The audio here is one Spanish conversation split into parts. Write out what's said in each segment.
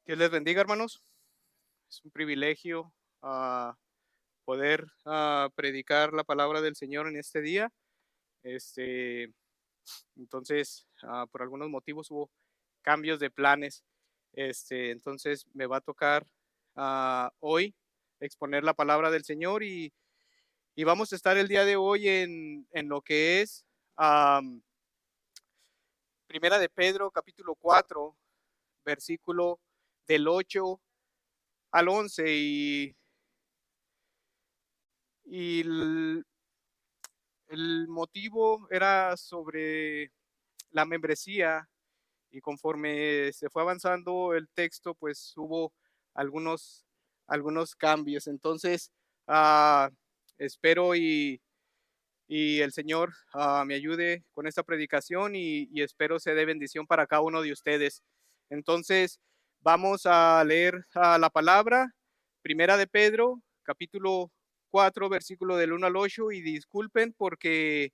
Dios les bendiga, hermanos. Es un privilegio poder predicar la palabra del Señor en este día. Este, entonces, por algunos motivos hubo cambios de planes. Entonces me va a tocar hoy exponer la palabra del Señor y vamos a estar el día de hoy en lo que es Primera de Pedro, capítulo 4, versículo del 8 al 11 y el motivo era sobre la membresía y conforme se fue avanzando el texto, pues hubo algunos, algunos cambios. Entonces, ah, espero y el Señor me ayude con esta predicación y espero sea de bendición para cada uno de ustedes. Entonces, vamos a leer la palabra, Primera de Pedro, capítulo 4, versículo del 1 al 8, y disculpen porque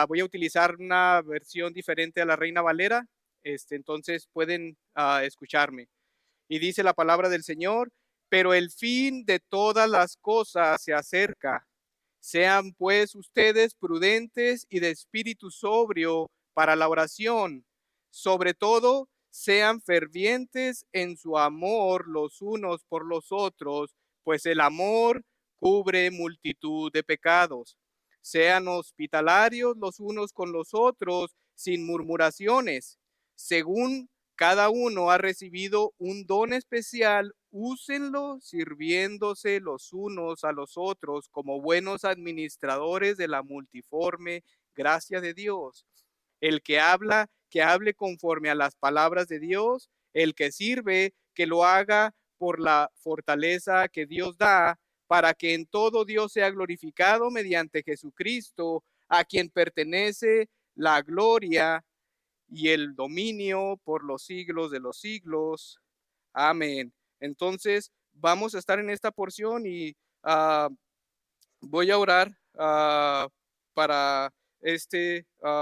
voy a utilizar una versión diferente a la Reina Valera, entonces pueden escucharme. Y dice la palabra del Señor, pero el fin de todas las cosas se acerca. Sean pues ustedes prudentes y de espíritu sobrio para la oración. Sobre todo, sean fervientes en su amor los unos por los otros, pues el amor cubre multitud de pecados. Sean hospitalarios los unos con los otros sin murmuraciones. Según cada uno ha recibido un don especial, úsenlo sirviéndose los unos a los otros como buenos administradores de la multiforme gracia de Dios. El que hable conforme a las palabras de Dios. El que sirve, que lo haga por la fortaleza que Dios da, para que en todo Dios sea glorificado mediante Jesucristo, a quien pertenece la gloria y el dominio por los siglos de los siglos. Amén. Entonces, vamos a estar en esta porción y voy a orar para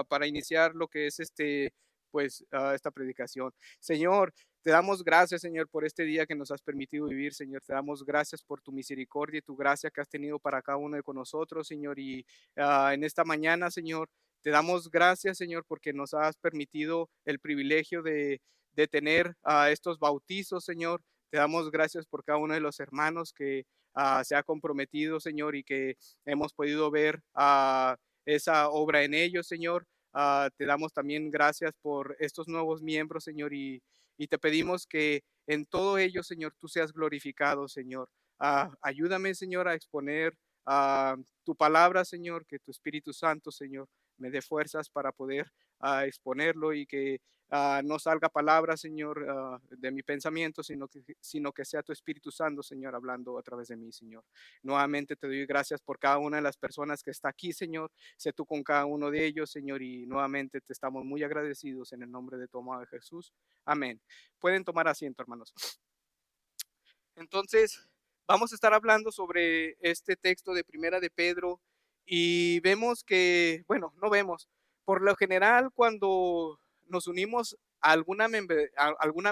para iniciar lo que es esta predicación. Señor, te damos gracias, Señor, por este día que nos has permitido vivir, Señor. Te damos gracias por tu misericordia y tu gracia que has tenido para cada uno de nosotros, Señor. Y en esta mañana, Señor, te damos gracias, Señor, porque nos has permitido el privilegio de tener estos bautizos, Señor. Te damos gracias por cada uno de los hermanos que se ha comprometido, Señor, y que hemos podido ver esa obra en ellos, Señor. Te damos también gracias por estos nuevos miembros, Señor, y te pedimos que en todo ello, Señor, tú seas glorificado, Señor. Ayúdame, Señor, a exponer tu palabra, Señor, que tu Espíritu Santo, Señor, me dé fuerzas para poder exponerlo y que no salga palabra, Señor, de mi pensamiento, sino que sea tu Espíritu Santo, Señor, hablando a través de mí, Señor. Nuevamente te doy gracias por cada una de las personas que está aquí, Señor. Sé tú con cada uno de ellos, Señor, y nuevamente te estamos muy agradecidos en el nombre de tu amado Jesús. Amén. Pueden tomar asiento, hermanos. Entonces, vamos a estar hablando sobre este texto de Primera de Pedro y vemos que, bueno, no vemos, por lo general cuando nos unimos a alguna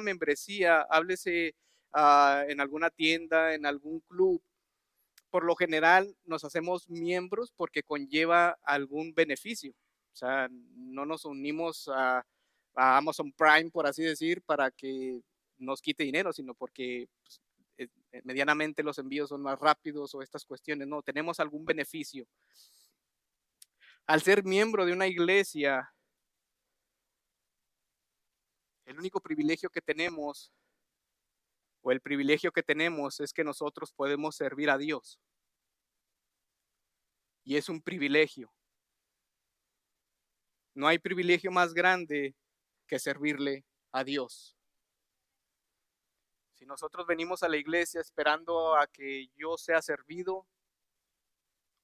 membresía, háblese en alguna tienda, en algún club, por lo general nos hacemos miembros porque conlleva algún beneficio. O sea, no nos unimos a Amazon Prime, por así decir, para que nos quite dinero, sino porque pues, medianamente los envíos son más rápidos o estas cuestiones, no, tenemos algún beneficio. Al ser miembro de una iglesia, el único privilegio que tenemos o el privilegio que tenemos es que nosotros podemos servir a Dios. Y es un privilegio. No hay privilegio más grande que servirle a Dios. Si nosotros venimos a la iglesia esperando a que yo sea servido,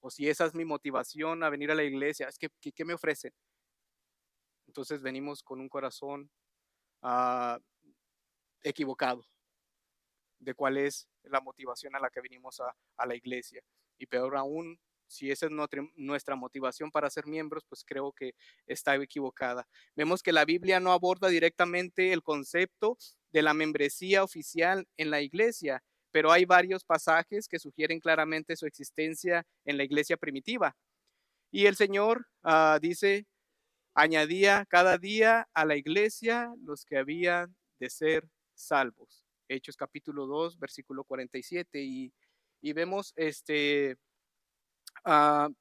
o si esa es mi motivación a venir a la iglesia, es que ¿qué me ofrecen? Entonces venimos con un corazón uh, equivocado de cuál es la motivación a la que venimos a la iglesia. Y peor aún, si esa es nuestra motivación para ser miembros, pues creo que está equivocada. Vemos que la Biblia no aborda directamente el concepto de la membresía oficial en la iglesia, pero hay varios pasajes que sugieren claramente su existencia en la iglesia primitiva. Y el Señor dice, añadía cada día a la iglesia los que habían de ser salvos. Hechos capítulo 2, versículo 47. Y vemos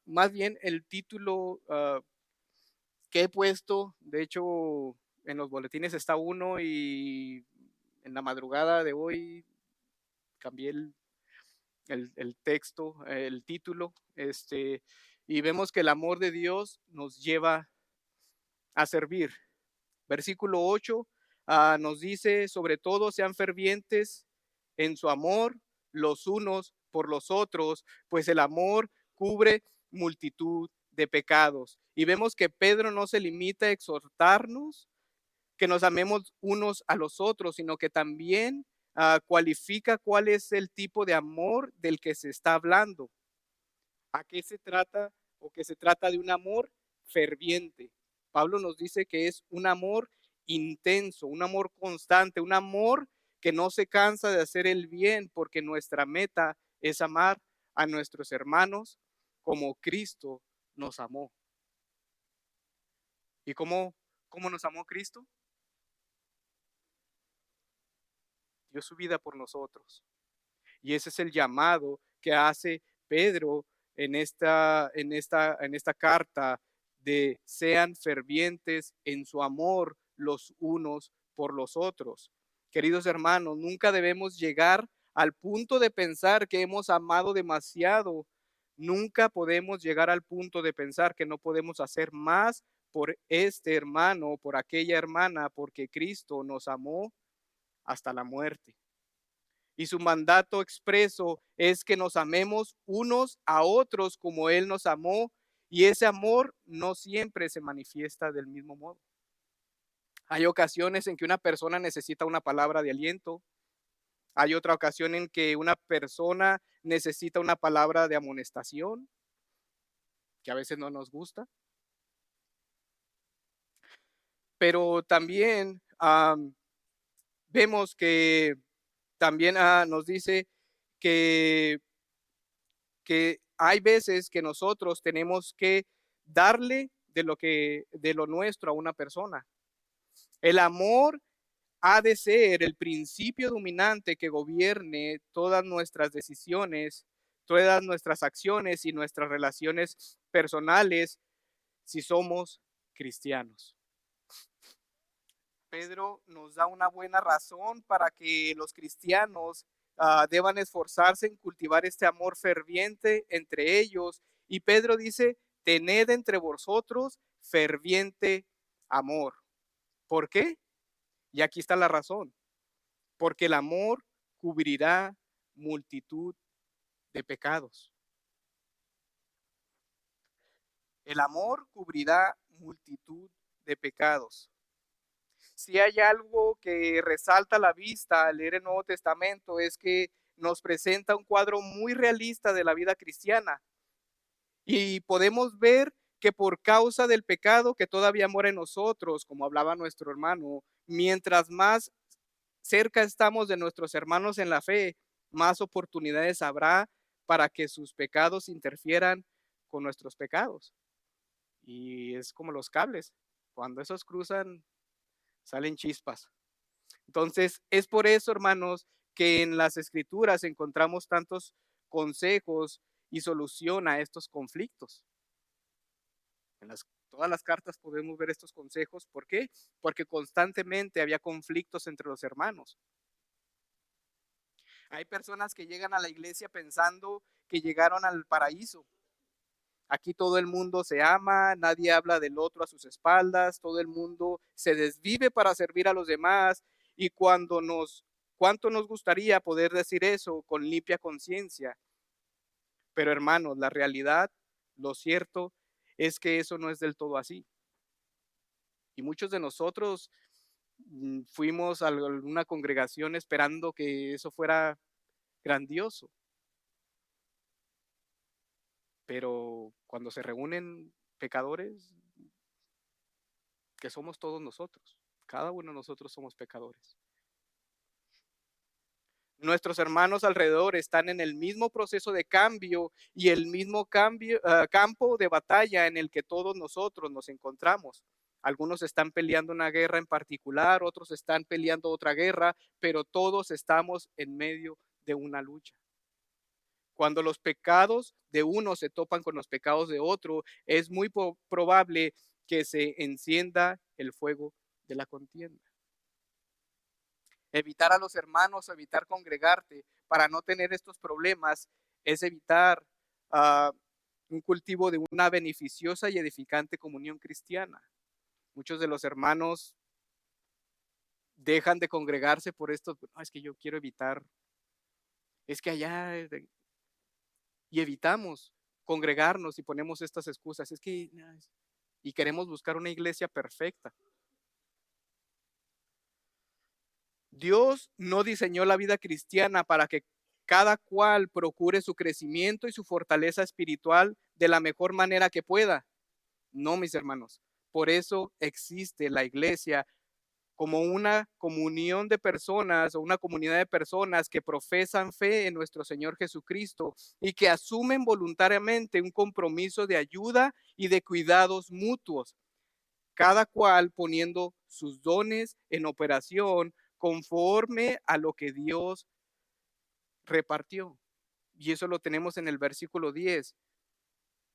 más bien el título que he puesto, de hecho, en los boletines está uno y en la madrugada de hoy cambié el texto, el título, y vemos que el amor de Dios nos lleva a servir. Versículo 8 nos dice, sobre todo sean fervientes en su amor los unos por los otros, pues el amor cubre multitud de pecados. Y vemos que Pedro no se limita a exhortarnos que nos amemos unos a los otros, sino que también cualifica cuál es el tipo de amor del que se está hablando. ¿A qué se trata? O que se trata de un amor ferviente. Pablo nos dice que es un amor intenso, un amor constante, un amor que no se cansa de hacer el bien, porque nuestra meta es amar a nuestros hermanos como Cristo nos amó. ¿Y cómo nos amó Cristo? Dio su vida por nosotros. Y ese es el llamado que hace Pedro en esta carta de sean fervientes en su amor los unos por los otros. Queridos hermanos, nunca debemos llegar al punto de pensar que hemos amado demasiado. Nunca podemos llegar al punto de pensar que no podemos hacer más por este hermano, por aquella hermana, porque Cristo nos amó hasta la muerte. Y su mandato expreso es que nos amemos unos a otros como Él nos amó, y ese amor no siempre se manifiesta del mismo modo. Hay ocasiones en que una persona necesita una palabra de aliento, hay otra ocasión en que una persona necesita una palabra de amonestación, que a veces no nos gusta, pero también vemos que también nos dice que que hay veces que nosotros tenemos que darle de lo nuestro a una persona. El amor ha de ser el principio dominante que gobierne todas nuestras decisiones, todas nuestras acciones y nuestras relaciones personales si somos cristianos. Pedro nos da una buena razón para que los cristianos deban esforzarse en cultivar este amor ferviente entre ellos. Y Pedro dice, tened entre vosotros ferviente amor. ¿Por qué? Y aquí está la razón. Porque el amor cubrirá multitud de pecados. El amor cubrirá multitud de pecados. Si hay algo que resalta la vista al leer el Nuevo Testamento es que nos presenta un cuadro muy realista de la vida cristiana. Y podemos ver que por causa del pecado que todavía mora en nosotros, como hablaba nuestro hermano, mientras más cerca estamos de nuestros hermanos en la fe, más oportunidades habrá para que sus pecados interfieran con nuestros pecados. Y es como los cables. Cuando esos cruzan, salen chispas. Entonces, es por eso, hermanos, que en las escrituras encontramos tantos consejos y solución a estos conflictos. Todas las cartas podemos ver estos consejos. ¿Por qué? Porque constantemente había conflictos entre los hermanos. Hay personas que llegan a la iglesia pensando que llegaron al paraíso. Aquí todo el mundo se ama, nadie habla del otro a sus espaldas, todo el mundo se desvive para servir a los demás y cuánto nos gustaría poder decir eso con limpia conciencia. Pero hermanos, la realidad, lo cierto es que eso no es del todo así. Y muchos de nosotros fuimos a alguna congregación esperando que eso fuera grandioso. Pero cuando se reúnen pecadores, que somos todos nosotros. Cada uno de nosotros somos pecadores. Nuestros hermanos alrededor están en el mismo proceso de cambio y el mismo campo de batalla en el que todos nosotros nos encontramos. Algunos están peleando una guerra en particular, otros están peleando otra guerra, pero todos estamos en medio de una lucha. Cuando los pecados de uno se topan con los pecados de otro, es muy probable que se encienda el fuego de la contienda. Evitar a los hermanos, evitar congregarte para no tener estos problemas, es evitar uh, un cultivo de una beneficiosa y edificante comunión cristiana. Muchos de los hermanos dejan de congregarse por esto. No, es que yo quiero evitar, es que allá, y evitamos congregarnos y ponemos estas excusas. Es que, y queremos buscar una iglesia perfecta. Dios no diseñó la vida cristiana para que cada cual procure su crecimiento y su fortaleza espiritual de la mejor manera que pueda. No, mis hermanos. Por eso existe la iglesia como una comunión de personas o una comunidad de personas que profesan fe en nuestro Señor Jesucristo y que asumen voluntariamente un compromiso de ayuda y de cuidados mutuos, cada cual poniendo sus dones en operación conforme a lo que Dios repartió. Y eso lo tenemos en el versículo 10.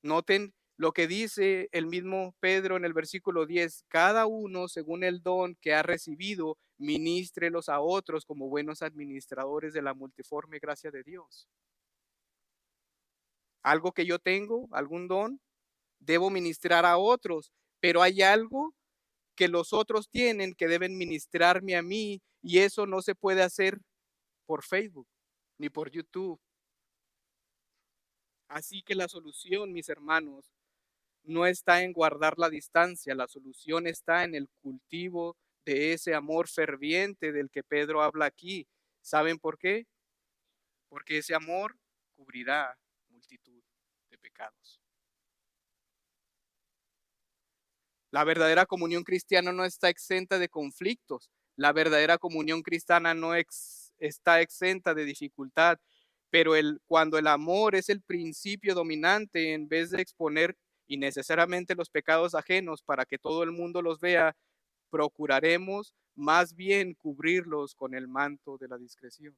Noten lo que dice el mismo Pedro en el versículo 10. Cada uno, según el don que ha recibido, ministrelos a otros como buenos administradores de la multiforme gracia de Dios. Algo que yo tengo, algún don, debo ministrar a otros, pero hay algo que los otros tienen que deben ministrarme a mí, y eso no se puede hacer por Facebook ni por YouTube. Así que la solución, mis hermanos, no está en guardar la distancia, la solución está en el cultivo de ese amor ferviente del que Pedro habla aquí. ¿Saben por qué? Porque ese amor cubrirá multitud de pecados. La verdadera comunión cristiana no está exenta de conflictos. La verdadera comunión cristiana no está exenta de dificultad. Pero cuando el amor es el principio dominante, en vez de exponer innecesariamente los pecados ajenos para que todo el mundo los vea, procuraremos más bien cubrirlos con el manto de la discreción.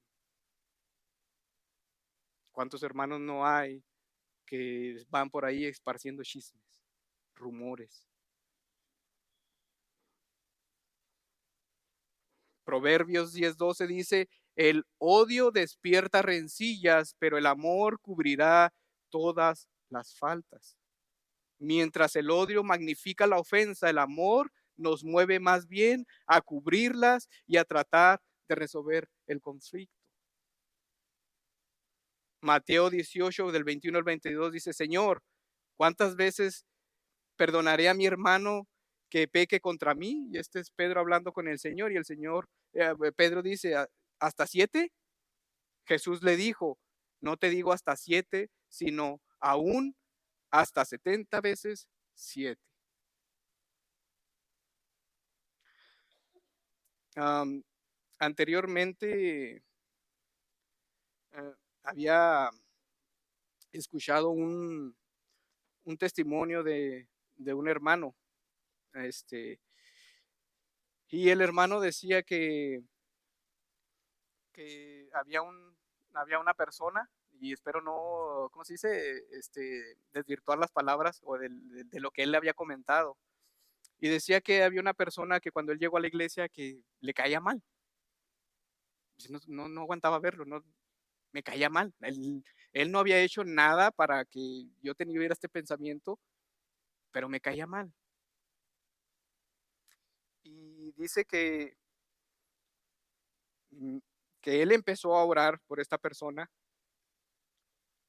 ¿Cuántos hermanos no hay que van por ahí esparciendo chismes, rumores? Proverbios 10:12 dice, el odio despierta rencillas, pero el amor cubrirá todas las faltas. Mientras el odio magnifica la ofensa, el amor nos mueve más bien a cubrirlas y a tratar de resolver el conflicto. Mateo 18, del 21 al 22 dice, Señor, ¿cuántas veces perdonaré a mi hermano que peque contra mí? Y este es Pedro hablando con el Señor, y el Señor, Pedro dice, ¿hasta 7? Jesús le dijo, no te digo hasta 7, sino aún hasta 70 veces 7. Anteriormente había escuchado un testimonio de un hermano, y el hermano decía que había una persona, y espero no, ¿cómo se dice? Desvirtuar las palabras o de lo que él le había comentado. Y decía que había una persona que cuando él llegó a la iglesia que le caía mal. No aguantaba verlo, no, me caía mal. Él no había hecho nada para que yo tuviera este pensamiento, pero me caía mal. Y dice que él empezó a orar por esta persona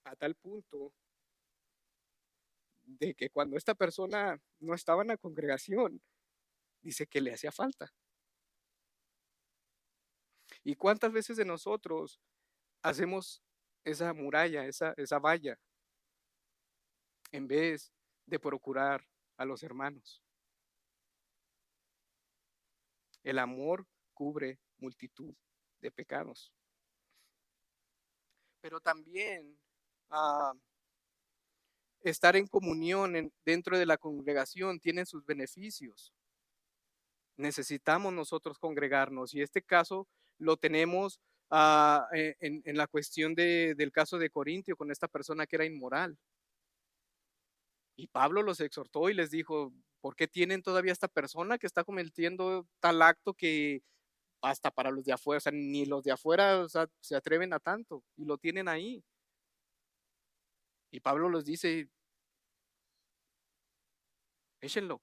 a tal punto de que cuando esta persona no estaba en la congregación, dice que le hacía falta. ¿Y cuántas veces de nosotros hacemos esa muralla, esa valla, en vez de procurar a los hermanos? El amor cubre multitud de pecados. pero también ah, estar en comunión dentro de la congregación tiene sus beneficios. Necesitamos nosotros congregarnos y este caso lo tenemos en la cuestión del caso de Corintio con esta persona que era inmoral. Y Pablo los exhortó y les dijo, ¿por qué tienen todavía esta persona que está cometiendo tal acto que hasta para los de afuera, o sea, ni los de afuera, o sea, se atreven a tanto y lo tienen ahí? Y Pablo les dice, échenlo,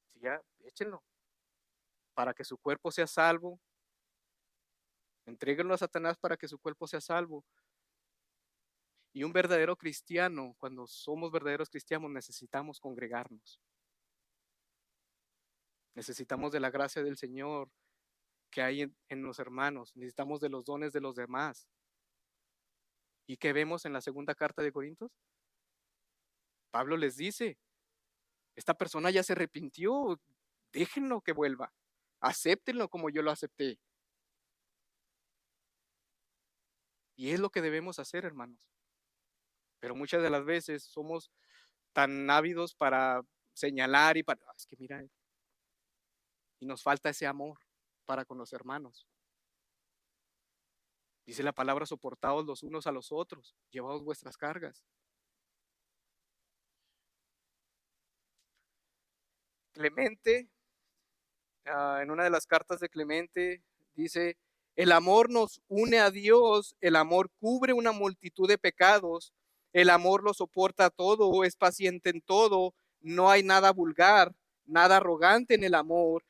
sí, ya, échenlo, para que su cuerpo sea salvo, entréguenlo a Satanás para que su cuerpo sea salvo. Y un verdadero cristiano, cuando somos verdaderos cristianos, necesitamos congregarnos. Necesitamos de la gracia del Señor que hay en los hermanos. Necesitamos de los dones de los demás. ¿Y qué vemos en la segunda carta de Corintios? Pablo les dice, esta persona ya se arrepintió, déjenlo que vuelva, acéptenlo como yo lo acepté. Y es lo que debemos hacer, hermanos. Pero muchas de las veces somos tan ávidos para señalar y para, es que mira, y nos falta ese amor para con los hermanos. Dice la palabra, soportaos los unos a los otros, llevaos vuestras cargas. Clemente, en una de las cartas de Clemente, dice, el amor nos une a Dios, el amor cubre una multitud de pecados, el amor lo soporta todo, es paciente en todo, no hay nada vulgar, nada arrogante en el amor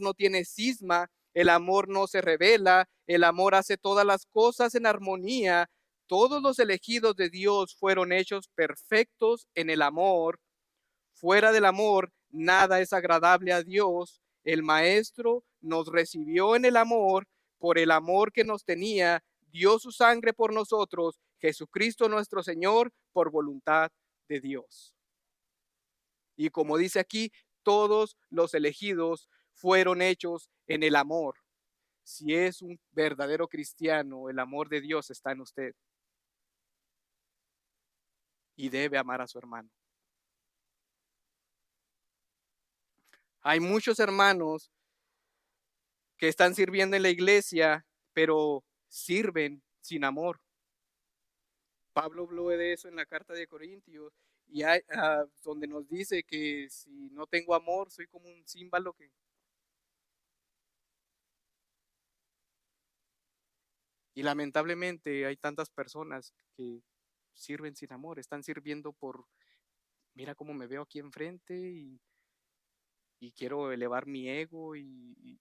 no tiene cisma, el amor no se revela, el amor hace todas las cosas en armonía, todos los elegidos de Dios fueron hechos perfectos en el amor. Fuera del amor, nada es agradable a Dios. El Maestro nos recibió en el amor, por el amor que nos tenía, dio su sangre por nosotros, Jesucristo nuestro Señor, por voluntad de Dios. Y como dice aquí, todos los elegidos fueron hechos en el amor. Si es un verdadero cristiano, el amor de Dios está en usted y debe amar a su hermano. Hay muchos hermanos que están sirviendo en la iglesia, pero sirven sin amor. Pablo habló de eso en la carta de Corintios y hay, donde nos dice que si no tengo amor, soy como un címbalo que... Y lamentablemente hay tantas personas que sirven sin amor, están sirviendo por, mira cómo me veo aquí enfrente y quiero elevar mi ego y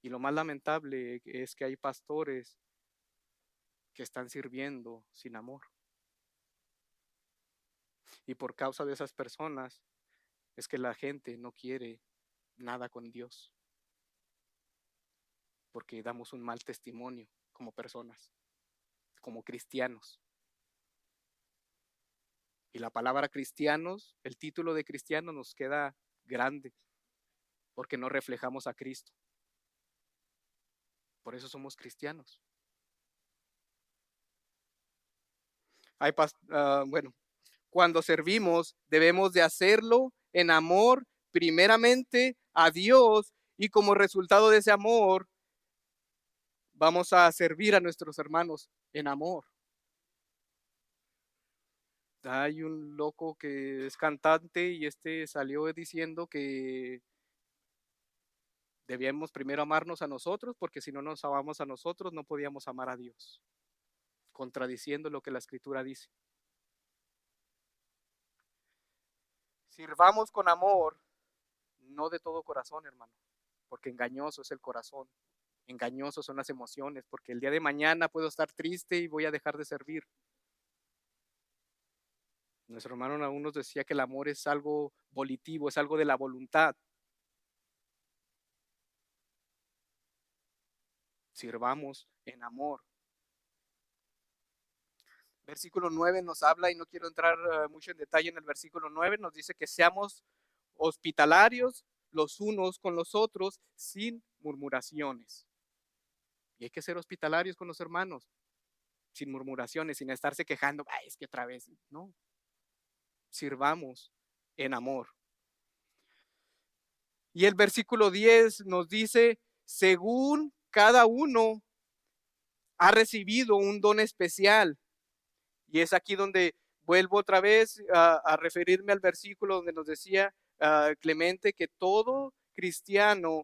lo más lamentable es que hay pastores que están sirviendo sin amor. Y por causa de esas personas es que la gente no quiere nada con Dios, porque damos un mal testimonio como personas, como cristianos. Y la palabra cristianos, el título de cristiano nos queda grande, porque no reflejamos a Cristo. Por eso somos cristianos. Bueno, cuando servimos debemos de hacerlo en amor primeramente a Dios y como resultado de ese amor vamos a servir a nuestros hermanos en amor. Hay un loco que es cantante y este salió diciendo que debíamos primero amarnos a nosotros porque si no nos amamos a nosotros no podíamos amar a Dios, contradiciendo lo que la escritura dice. Sirvamos con amor, no de todo corazón, hermano, porque engañoso es el corazón, engañosos son las emociones, porque el día de mañana puedo estar triste y voy a dejar de servir. Nuestro hermano aún nos decía que el amor es algo volitivo, es algo de la voluntad. Sirvamos en amor. Versículo 9 nos habla, y no quiero entrar mucho en detalle en el versículo 9, nos dice que seamos hospitalarios los unos con los otros sin murmuraciones. Y hay que ser hospitalarios con los hermanos. sin murmuraciones, sin estarse quejando, ay, es que otra vez, no, sirvamos en amor. Y el versículo 10 nos dice, según cada uno ha recibido un don especial. Y es aquí donde vuelvo otra vez a referirme al versículo donde nos decía Clemente que todo cristiano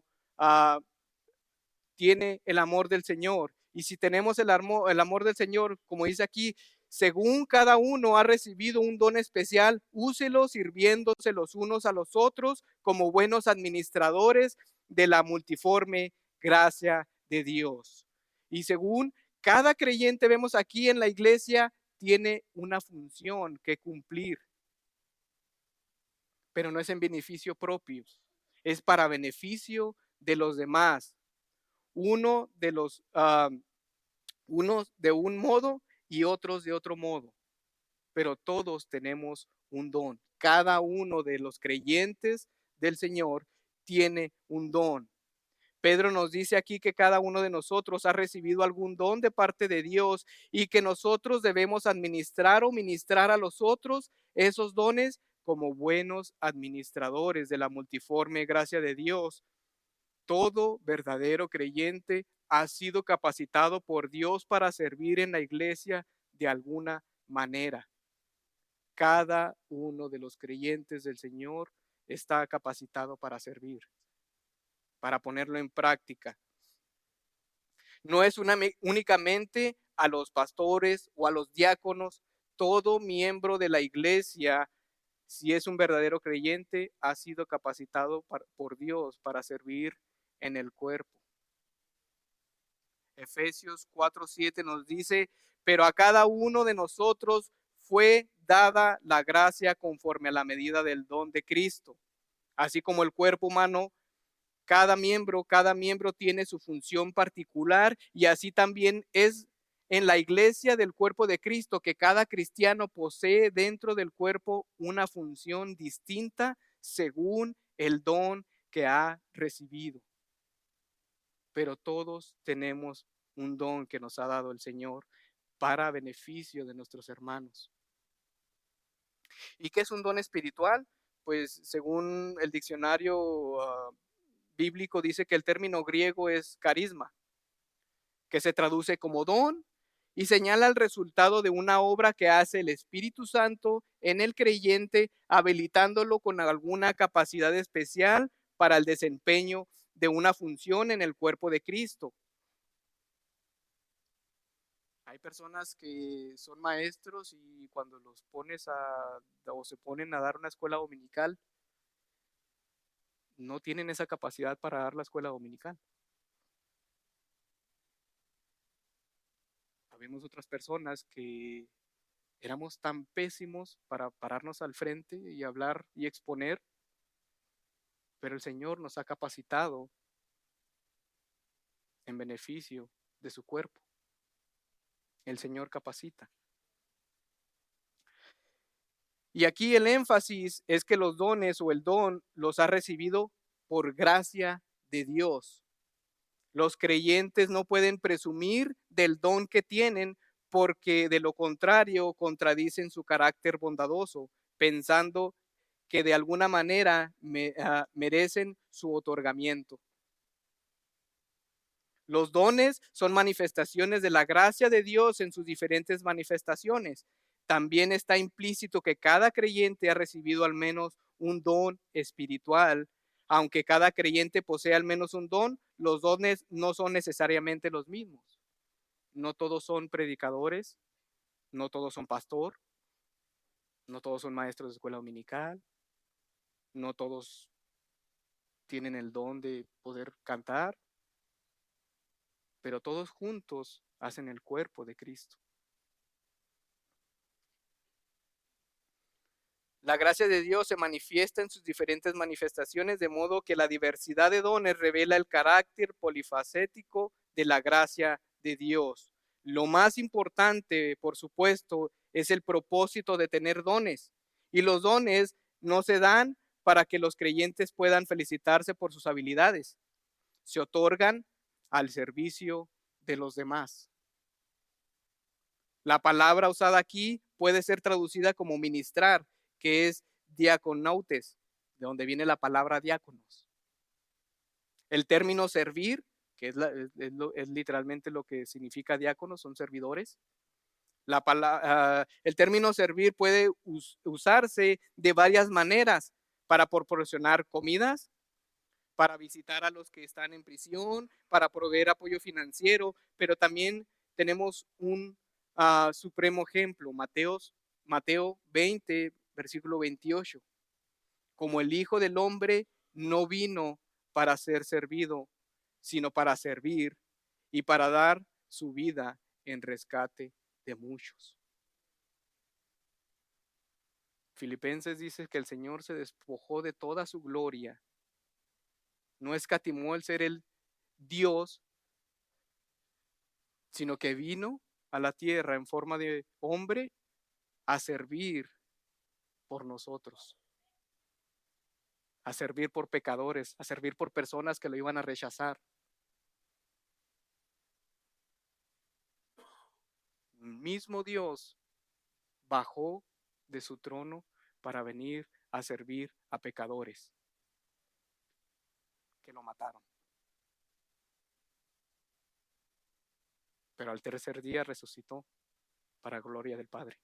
tiene el amor del Señor. Y si tenemos el amor del Señor, como dice aquí, según cada uno ha recibido un don especial, úselo sirviéndose los unos a los otros como buenos administradores de la multiforme gracia de Dios. Y según cada creyente vemos aquí en la iglesia, tiene una función que cumplir, pero no es en beneficio propio, es para beneficio de los demás. Uno de los unos de un modo y otros de otro modo, pero todos tenemos un don. Cada uno de los creyentes del Señor tiene un don. Pedro nos dice aquí que cada uno de nosotros ha recibido algún don de parte de Dios y que nosotros debemos administrar o ministrar a los otros esos dones como buenos administradores de la multiforme gracia de Dios. Todo verdadero creyente ha sido capacitado por Dios para servir en la iglesia de alguna manera. Cada uno de los creyentes del Señor está capacitado para servir, para ponerlo en práctica. No es únicamente a los pastores o a los diáconos, todo miembro de la iglesia, si es un verdadero creyente, ha sido capacitado por Dios para servir en el cuerpo. Efesios 4:7 nos dice, pero a cada uno de nosotros fue dada la gracia conforme a la medida del don de Cristo. Así como el cuerpo humano, cada miembro tiene su función particular y así también es en la iglesia del cuerpo de Cristo, que cada cristiano posee dentro del cuerpo una función distinta según el don que ha recibido. Pero todos tenemos un don que nos ha dado el Señor para beneficio de nuestros hermanos. ¿Y qué es un don espiritual? Pues según el diccionario bíblico dice que el término griego es carisma, que se traduce como don y señala el resultado de una obra que hace el Espíritu Santo en el creyente, habilitándolo con alguna capacidad especial para el desempeño de una función en el cuerpo de Cristo. Hay personas que son maestros y cuando los pones o se ponen a dar una escuela dominical, no tienen esa capacidad para dar la escuela dominical. Habemos otras personas que éramos tan pésimos para pararnos al frente y hablar y exponer, pero el Señor nos ha capacitado en beneficio de su cuerpo. El Señor capacita. Y aquí el énfasis es que los dones o el don los ha recibido por gracia de Dios. Los creyentes no pueden presumir del don que tienen porque de lo contrario contradicen su carácter bondadoso, pensando que de alguna manera merecen su otorgamiento. Los dones son manifestaciones de la gracia de Dios en sus diferentes manifestaciones. También está implícito que cada creyente ha recibido al menos un don espiritual. Aunque cada creyente posee al menos un don, los dones no son necesariamente los mismos. No todos son predicadores, no todos son pastor, no todos son maestros de escuela dominical, no todos tienen el don de poder cantar, pero todos juntos hacen el cuerpo de Cristo. La gracia de Dios se manifiesta en sus diferentes manifestaciones, de modo que la diversidad de dones revela el carácter polifacético de la gracia de Dios. Lo más importante, por supuesto, es el propósito de tener dones. Y los dones no se dan para que los creyentes puedan felicitarse por sus habilidades. Se otorgan al servicio de los demás. La palabra usada aquí puede ser traducida como ministrar, que es diaconautes, de donde viene la palabra diáconos. El término servir, que es literalmente lo que significa diáconos, son servidores. El término servir puede usarse de varias maneras: para proporcionar comidas, para visitar a los que están en prisión, para proveer apoyo financiero, pero también tenemos un supremo ejemplo, Mateo 20, versículo 28. Como el Hijo del Hombre no vino para ser servido, sino para servir y para dar su vida en rescate de muchos. Filipenses dice que el Señor se despojó de toda su gloria, no escatimó el ser el Dios, sino que vino a la tierra en forma de hombre a servir por nosotros, a servir por pecadores, a servir por personas que lo iban a rechazar. El mismo Dios bajó de su trono para venir a servir a pecadores que lo mataron. Pero al tercer día resucitó para gloria del Padre.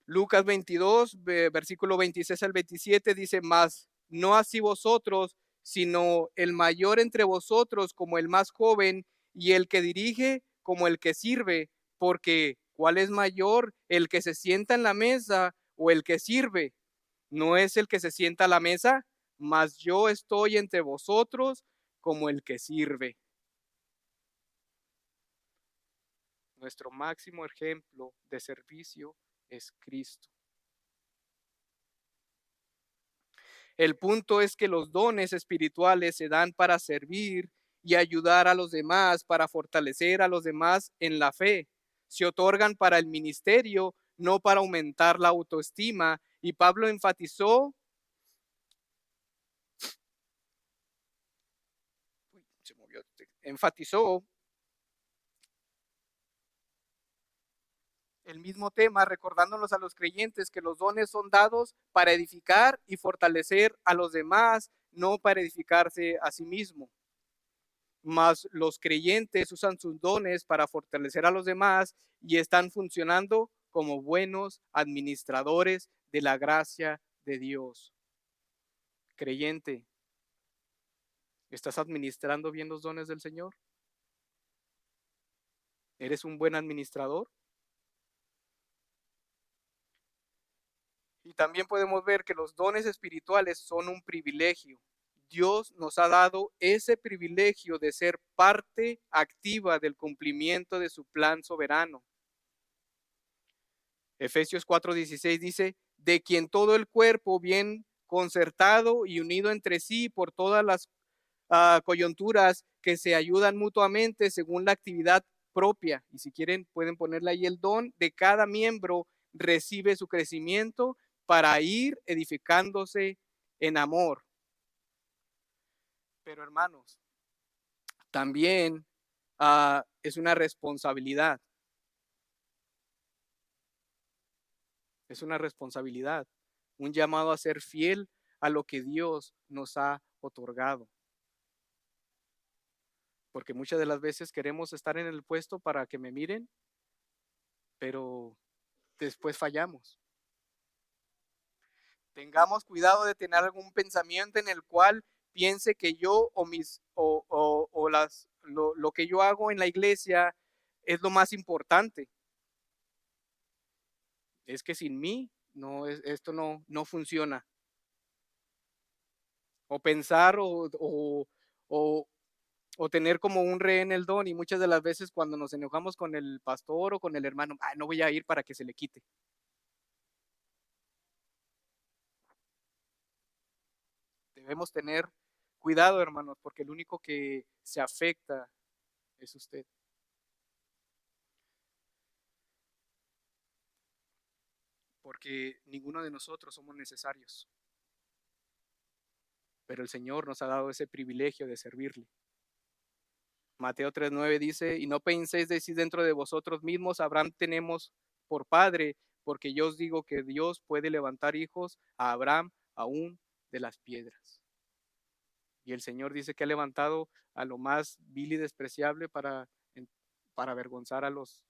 Lucas 22, versículo 26 al 27 dice: mas no así vosotros, sino el mayor entre vosotros como el más joven, y el que dirige como el que sirve, porque ¿cuál es mayor, el que se sienta en la mesa o el que sirve? ¿No es el que se sienta a la mesa? Mas yo estoy entre vosotros como el que sirve. Nuestro máximo ejemplo de servicio es Cristo. El punto es que los dones espirituales se dan para servir y ayudar a los demás, para fortalecer a los demás en la fe. Se otorgan para el ministerio, no para aumentar la autoestima. Y Pablo enfatizó el mismo tema, recordándonos a los creyentes que los dones son dados para edificar y fortalecer a los demás, no para edificarse a sí mismo. Mas los creyentes usan sus dones para fortalecer a los demás y están funcionando como buenos administradores de la gracia de Dios. Creyente, ¿estás administrando bien los dones del Señor? ¿Eres un buen administrador? Y también podemos ver que los dones espirituales son un privilegio. Dios nos ha dado ese privilegio de ser parte activa del cumplimiento de su plan soberano. Efesios 4:16 dice: de quien todo el cuerpo bien concertado y unido entre sí por todas las coyunturas que se ayudan mutuamente según la actividad propia. Y si quieren pueden ponerle ahí el don de cada miembro, recibe su crecimiento para ir edificándose en amor. Pero hermanos, también es una responsabilidad. Es una responsabilidad, un llamado a ser fiel a lo que Dios nos ha otorgado. Porque muchas de las veces queremos estar en el puesto para que me miren, pero después fallamos. Tengamos cuidado de tener algún pensamiento en el cual piense que yo lo que yo hago en la iglesia es lo más importante. Es que sin mí esto no funciona. O pensar o tener como un rehén el don, y muchas de las veces cuando nos enojamos con el pastor o con el hermano, no voy a ir para que se le quite. Debemos tener cuidado, hermanos, porque el único que se afecta es usted. Porque ninguno de nosotros somos necesarios. Pero el Señor nos ha dado ese privilegio de servirle. Mateo 3:9 dice, y no penséis decir dentro de vosotros mismos, Abraham tenemos por padre, porque yo os digo que Dios puede levantar hijos a Abraham aún de las piedras. Y el Señor dice que ha levantado a lo más vil y despreciable para avergonzar a los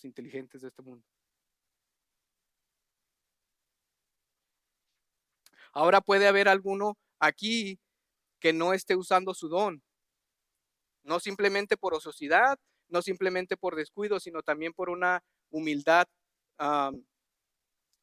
inteligentes de este mundo. Ahora puede haber alguno aquí que no esté usando su don, no simplemente por ociosidad, no simplemente por descuido, sino también por una humildad um,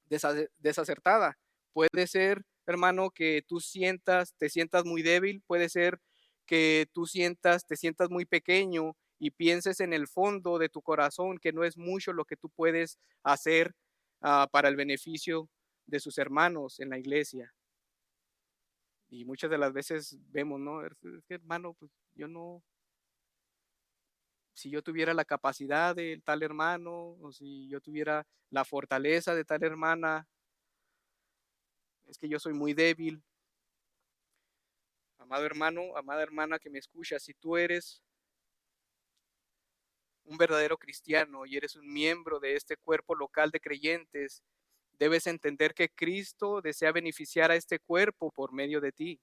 desacertada. Puede ser, hermano, que tú te sientas muy débil, puede ser que te sientas muy pequeño y pienses en el fondo de tu corazón que no es mucho lo que tú puedes hacer para el beneficio de sus hermanos en la iglesia. Y muchas de las veces vemos, ¿no? Es que, hermano, pues yo no, si yo tuviera la capacidad de tal hermano, o si yo tuviera la fortaleza de tal hermana, es que yo soy muy débil. Amado hermano, amada hermana que me escucha, si tú eres un verdadero cristiano y eres un miembro de este cuerpo local de creyentes, debes entender que Cristo desea beneficiar a este cuerpo por medio de ti.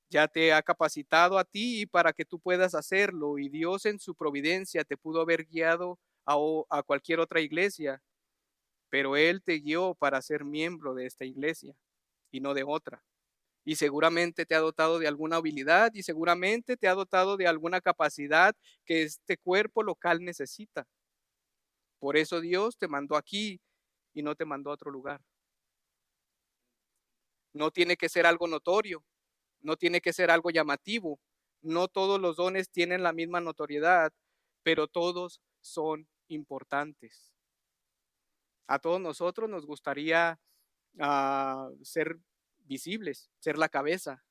Ya te ha capacitado a ti para que tú puedas hacerlo, y Dios en su providencia te pudo haber guiado a cualquier otra iglesia, pero Él te guió para ser miembro de esta iglesia y no de otra. Y seguramente te ha dotado de alguna habilidad y seguramente te ha dotado de alguna capacidad que este cuerpo local necesita. Por eso Dios te mandó aquí y no te mandó a otro lugar. No tiene que ser algo notorio, no tiene que ser algo llamativo. No todos los dones tienen la misma notoriedad, pero todos son importantes. A todos nosotros nos gustaría ser visibles, ser la cabeza,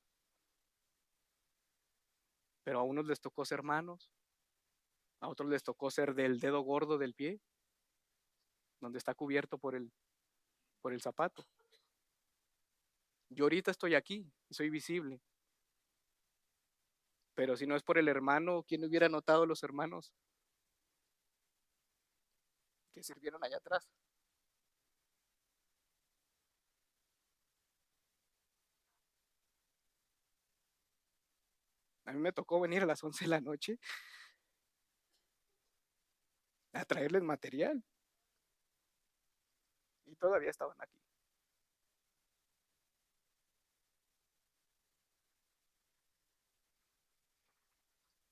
pero a unos les tocó ser manos, a otros les tocó ser del dedo gordo del pie, donde está cubierto por el zapato. Yo ahorita estoy aquí y soy visible, pero si no es por el hermano, ¿quién hubiera notado los hermanos que sirvieron allá atrás? A mí me tocó venir a las 11 de la noche a traerles material y todavía estaban aquí.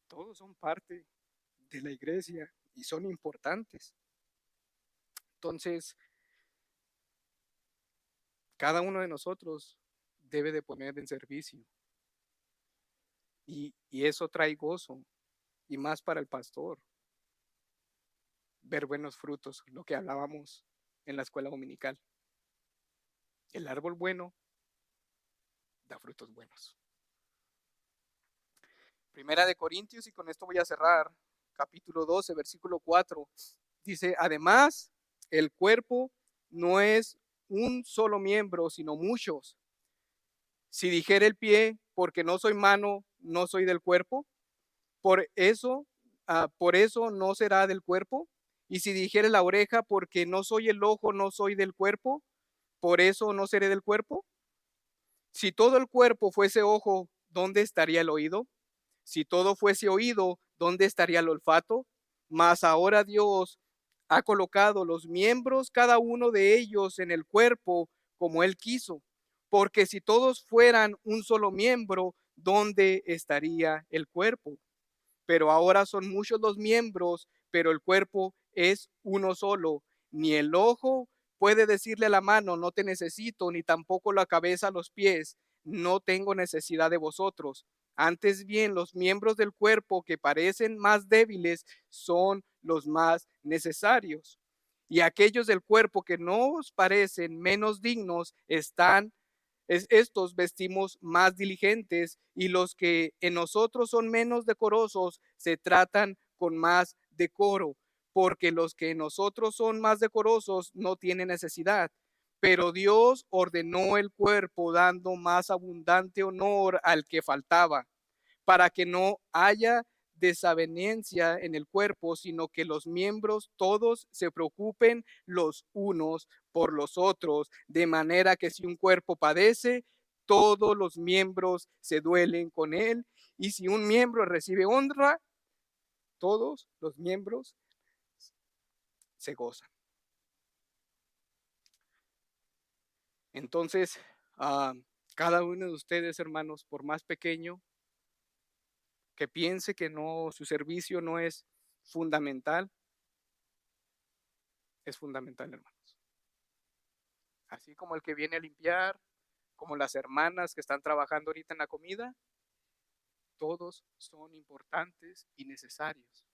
Todos son parte de la iglesia y son importantes. Entonces, cada uno de nosotros debe de poner en servicio. Y eso trae gozo, y más para el pastor, ver buenos frutos, lo que hablábamos en la escuela dominical. El árbol bueno da frutos buenos. Primera de Corintios, y con esto voy a cerrar, capítulo 12, versículo 4, dice, además, el cuerpo no es un solo miembro, sino muchos. Si dijera el pie, porque no soy mano, no soy del cuerpo, por eso no será del cuerpo. Y si dijere la oreja, porque no soy el ojo, no soy del cuerpo, por eso no seré del cuerpo. Si todo el cuerpo fuese ojo, ¿dónde estaría el oído? Si todo fuese oído, ¿dónde estaría el olfato? Mas ahora Dios ha colocado los miembros, cada uno de ellos, en el cuerpo como Él quiso. Porque si todos fueran un solo miembro, ¿dónde estaría el cuerpo? Pero ahora son muchos los miembros, pero el cuerpo es uno solo. Ni el ojo puede decirle a la mano, no te necesito, ni tampoco la cabeza a los pies, no tengo necesidad de vosotros. Antes bien, los miembros del cuerpo que parecen más débiles son los más necesarios. Y aquellos del cuerpo que no os parecen menos dignos estos vestimos más diligentes, y los que en nosotros son menos decorosos se tratan con más decoro, porque los que en nosotros son más decorosos no tienen necesidad. Pero Dios ordenó el cuerpo dando más abundante honor al que faltaba, para que no haya desavenencia en el cuerpo, sino que los miembros todos se preocupen los unos por los otros, de manera que si un cuerpo padece, todos los miembros se duelen con él, y si un miembro recibe honra, todos los miembros se gozan. Entonces, cada uno de ustedes, hermanos, por más pequeño que piense que no, su servicio no es fundamental, hermanos. Así como el que viene a limpiar, como las hermanas que están trabajando ahorita en la comida, todos son importantes y necesarios.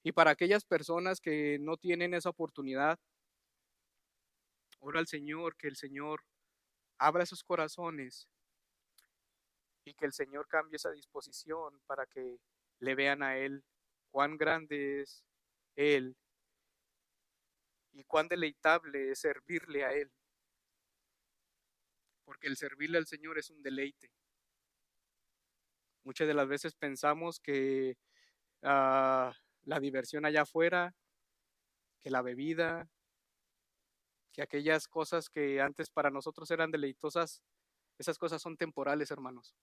Y para aquellas personas que no tienen esa oportunidad, ora al Señor, que el Señor abra sus corazones y que el Señor cambie esa disposición para que le vean a Él cuán grande es Él y cuán deleitable es servirle a Él. Porque el servirle al Señor es un deleite. Muchas de las veces pensamos que la diversión allá afuera, que la bebida, que aquellas cosas que antes para nosotros eran deleitosas, esas cosas son temporales, hermanos.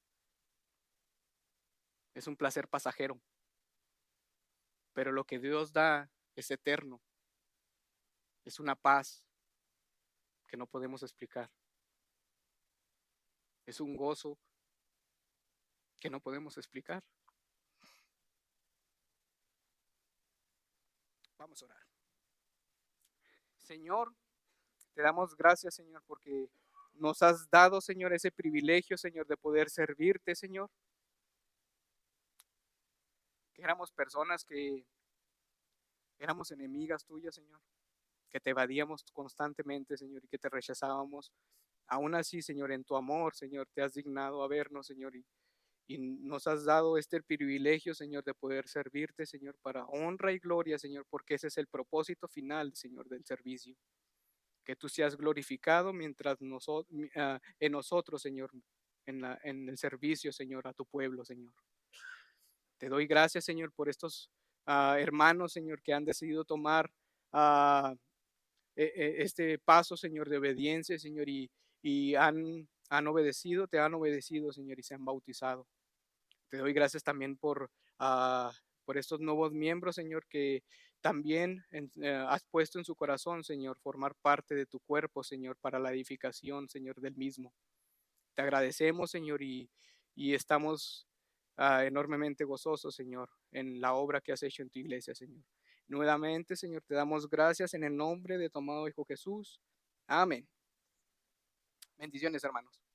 Es un placer pasajero. Pero lo que Dios da es eterno. Es una paz que no podemos explicar. Es un gozo que no podemos explicar. Vamos a orar. Señor, te damos gracias, Señor, porque nos has dado, Señor, ese privilegio, Señor, de poder servirte, Señor. Que éramos personas que éramos enemigas tuyas, Señor, que te evadíamos constantemente, Señor, y que te rechazábamos. Aún así, Señor, en tu amor, Señor, te has dignado a vernos, Señor, y nos has dado este privilegio, Señor, de poder servirte, Señor, para honra y gloria, Señor, porque ese es el propósito final, Señor, del servicio. Que tú seas glorificado mientras en nosotros, Señor, en el servicio, Señor, a tu pueblo, Señor. Te doy gracias, Señor, por estos hermanos, Señor, que han decidido tomar uh, este paso, Señor, de obediencia, Señor, y han obedecido, te han obedecido, Señor, y se han bautizado. Te doy gracias también por estos nuevos miembros, Señor, que también has puesto en su corazón, Señor, formar parte de tu cuerpo, Señor, para la edificación, Señor, del mismo. Te agradecemos, Señor, y estamos enormemente gozosos, Señor, en la obra que has hecho en tu iglesia, Señor. Nuevamente, Señor, te damos gracias en el nombre de tu amado Hijo Jesús. Amén. Bendiciones, hermanos.